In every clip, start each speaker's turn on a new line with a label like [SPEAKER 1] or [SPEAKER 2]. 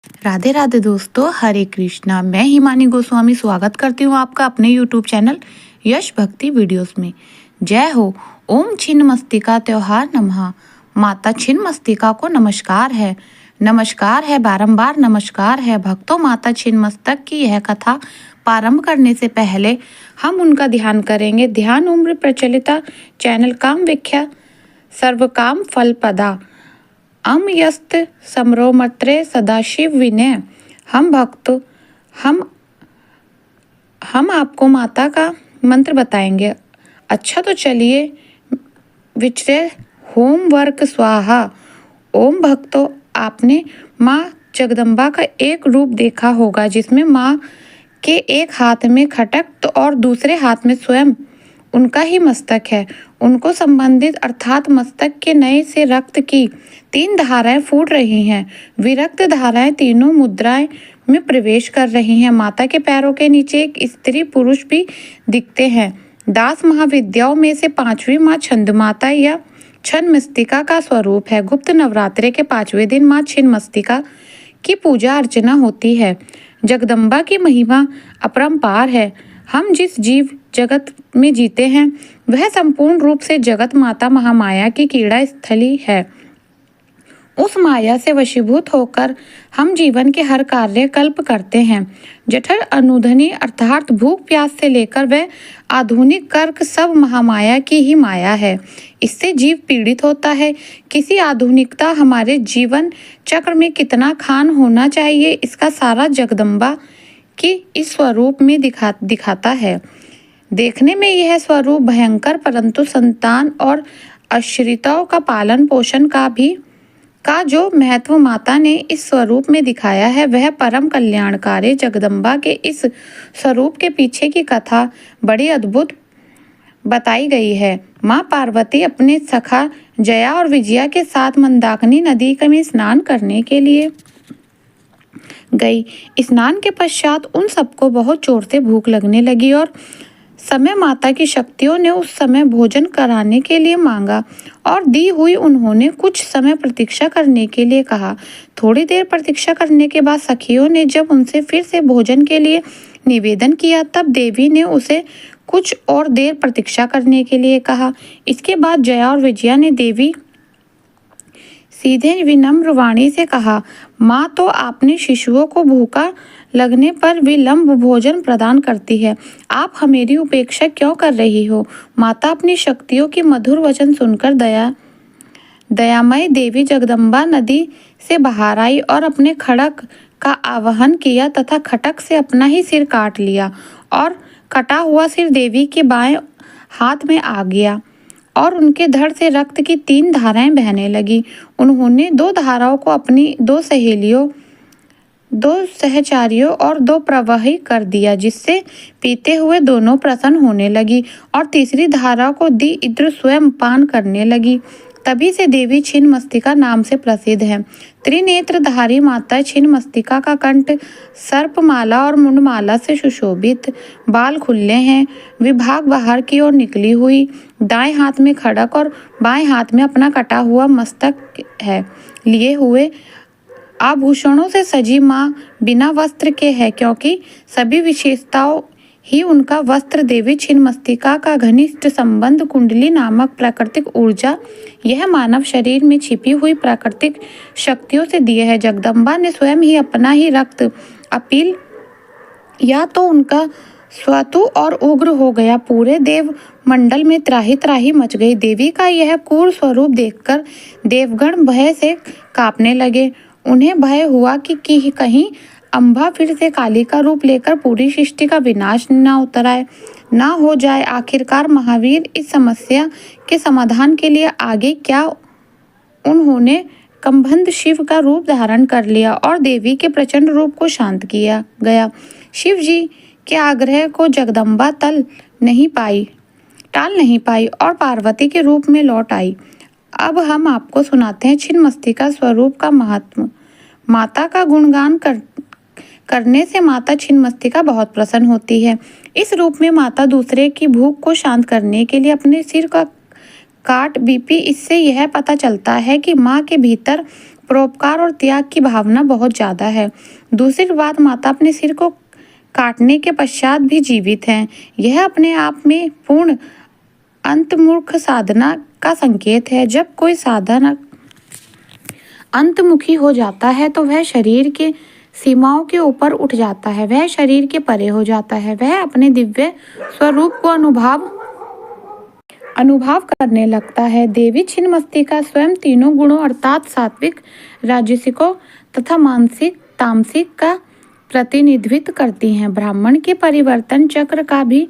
[SPEAKER 1] राधे राधे दोस्तों, हरे कृष्णा। मैं हिमानी गोस्वामी स्वागत करती हूँ आपका अपने यूट्यूब चैनल यश भक्ति वीडियोस में। जय हो। ओम छिन्नमस्तिका त्योहार नमः। माता छिन्नमस्तिका को नमस्कार है, नमस्कार है, बारंबार नमस्कार है। भक्तों, माता छिन्नमस्तक की यह कथा प्रारंभ करने से पहले हम उनका ध्यान करेंगे। ध्यान उम्र प्रचलिता चैनल काम व्याख्या सर्वकाम फलप्रदा अमयस्त समरोमत्रे सदाशिव विनय। हम भक्त हम आपको माता का मंत्र बताएंगे। अच्छा तो चलिए। विचरे होम वर्क स्वाहा। ओम भक्तों, आपने माँ जगदम्बा का एक रूप देखा होगा जिसमें माँ के एक हाथ में खटक तो और दूसरे हाथ में स्वयं उनका ही मस्तक है। उनको संबंधित अर्थात मस्तक के नए से रक्त की 3 धाराएं फूट रही हैं। विरक्त धाराएं तीनों मुद्राएं में प्रवेश कर रही हैं। माता के पैरों के नीचे एक स्त्री पुरुष भी दिखते हैं। दास महाविद्याओं में से 5वीं माँ छंदमाता या छिन्नमस्तिका का स्वरूप है। गुप्त नवरात्रे के 5वें दिन माँ छिन्नमस्तिका की पूजा अर्चना होती है। जगदम्बा की महिमा अपरंपार है। हम जिस जीव जगत में जीते हैं वह संपूर्ण रूप से जगत माता महामाया की क्रीड़ा स्थली है। उस माया से वशीभूत होकर हम जीवन के हर कार्य कल्प करते हैं। जठर अनुधनी अर्थात भूख प्यास से लेकर वह आधुनिक कर्क सब महामाया की ही माया है। इससे जीव पीड़ित होता है। किसी आधुनिकता हमारे जीवन चक्र में कितना खान होना चाहिए, इसका सारा जगदम्बा की इस स्वरूप में दिखाता है। देखने में यह स्वरूप भयंकर, परंतु संतान और आश्रितों का पालन पोषण का जो महत्व माता ने इस स्वरूप में दिखाया है वह परम कल्याणकारी। जगदम्बा के इस स्वरूप के पीछे की कथा बड़ी अद्भुत बताई गई है। माँ पार्वती अपने सखा जया और विजया के साथ मंदाकिनी नदी में स्नान करने के लिए गई। स्नान के पश्चात उन सबको बहुत जोर से भूख लगने लगी और समय माता की शक्तियों ने उस समय भोजन कराने के लिए मांगा और दी हुई उन्होंने कुछ समय प्रतीक्षा करने के लिए कहा। थोड़ी देर प्रतीक्षा करने के बाद सखियों ने जब उनसे फिर से भोजन के लिए निवेदन किया तब देवी ने उसे कुछ और देर प्रतीक्षा करने के लिए कहा। इसके बाद जया और विजया ने देवी सीधे विनम्र वाणी से कहा, माँ तो आपने शिशुओं को भूखा लगने पर विलंब भोजन प्रदान करती है, आप हमारी उपेक्षा क्यों कर रही हो। माता अपनी शक्तियों की मधुर वचन सुनकर दयामय देवी जगदम्बा नदी से बाहर आई और अपने खड़ग का आवाहन किया तथा खटक से अपना ही सिर काट लिया और कटा हुआ सिर देवी के बाएं हाथ में आ गया और उनके धड़ से रक्त की 3 धाराएं बहने लगी। उन्होंने 2 धाराओं को अपनी 2 सहेलियों, 2 सहचारियों और 2 प्रवाही कर दिया, जिससे पीते हुए दोनों प्रसन्न होने लगी और तीसरी धारा को दी इंद्र स्वयं पान करने लगी। तभी से देवी छिन्नमस्तिका नाम से प्रसिद्ध है। त्रिनेत्रधारी माता छिन्नमस्तिका का कंठ सर्पमाला और मुंडमाला से सुशोभित, बाल खुले हैं, विभाग बाहर की ओर निकली हुई, दाएं हाथ में खड़क और बाएं हाथ में अपना कटा हुआ मस्तक है लिए हुए आभूषणों से सजी माँ बिना वस्त्र के है, क्योंकि सभी विशेषताओं ही उनका वस्त्र देवी छिन्नमस्तिका का घनिष्ठ संबंध कुंडली नामक प्राकृतिक ऊर्जा, यह मानव शरीर में छिपी हुई प्राकृतिक शक्तियों से दिए है। जगदम्बा ने स्वयं ही अपना ही रक्त अपील या तो उनका स्वतु और उग्र हो गया। पूरे देव मंडल में त्राही त्राही मच गई। देवी का यह क्रूर स्वरूप देखकर देवगण भय से कांपने लगे। उन्हें भय हुआ कि कहीं अम्बा फिर से काली का रूप लेकर पूरी सृष्टि का विनाश न उतर आए, ना हो जाए। आखिरकार महावीर इस समस्या के समाधान के लिए आगे क्या उन्होंने कंबंध शिव का रूप धारण कर लिया और देवी के प्रचंड रूप को शांत किया गया। शिव जी के आग्रह को जगदम्बा टाल नहीं पाई और पार्वती के रूप में लौट आई। अब हम आपको सुनाते हैं छिन्नमस्तिका स्वरूप का महात्म। माता का गुणगान करने से माता छिन्नमस्तिका बहुत प्रसन्न होती है। इस रूप में माता दूसरे की भूख को शांत करने के लिए अपने सिर का काट बीपी। इससे यह पता चलता है कि माँ के भीतर परोपकार और त्याग की भावना बहुत ज़्यादा है। दूसरी बात, माता अपने सिर को काटने के पश्चात भी जीवित हैं। यह अपने आप में पूर्ण अंतर्मुख साधना का संकेत है। जब कोई साधक अंतमुखी हो जाता है तो वह शरीर के सीमाओं के ऊपर उठ जाता है, वह शरीर के परे हो जाता है, वह अपने दिव्य स्वरूप को अनुभव करने लगता है। देवी छिन्नमस्तिका स्वयं तीनों गुणों अर्थात सात्विक, राजसिकों तथा मानसिक तामसिक का प्रतिनिधित्व करती हैं। ब्राह्मण के परिवर्तन चक्र का भी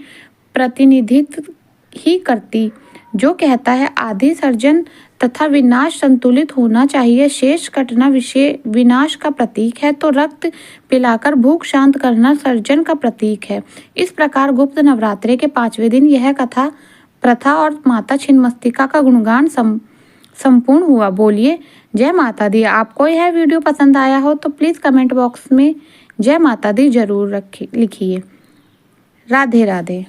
[SPEAKER 1] प्रतिनिधित्व ही करती, जो कहता है आदि सर्जन तथा विनाश संतुलित होना चाहिए। शेष कटना विनाश का प्रतीक है तो रक्त पिलाकर भूख शांत करना सर्जन का प्रतीक है। इस प्रकार गुप्त नवरात्रि के 5वें दिन यह कथा प्रथा और माता छिन्नमस्तिका का गुणगान संपूर्ण हुआ। बोलिए जय माता दी। आपको यह वीडियो पसंद आया हो तो प्लीज़ कमेंट बॉक्स में जय माता दी जरूर लिखिए। राधे राधे।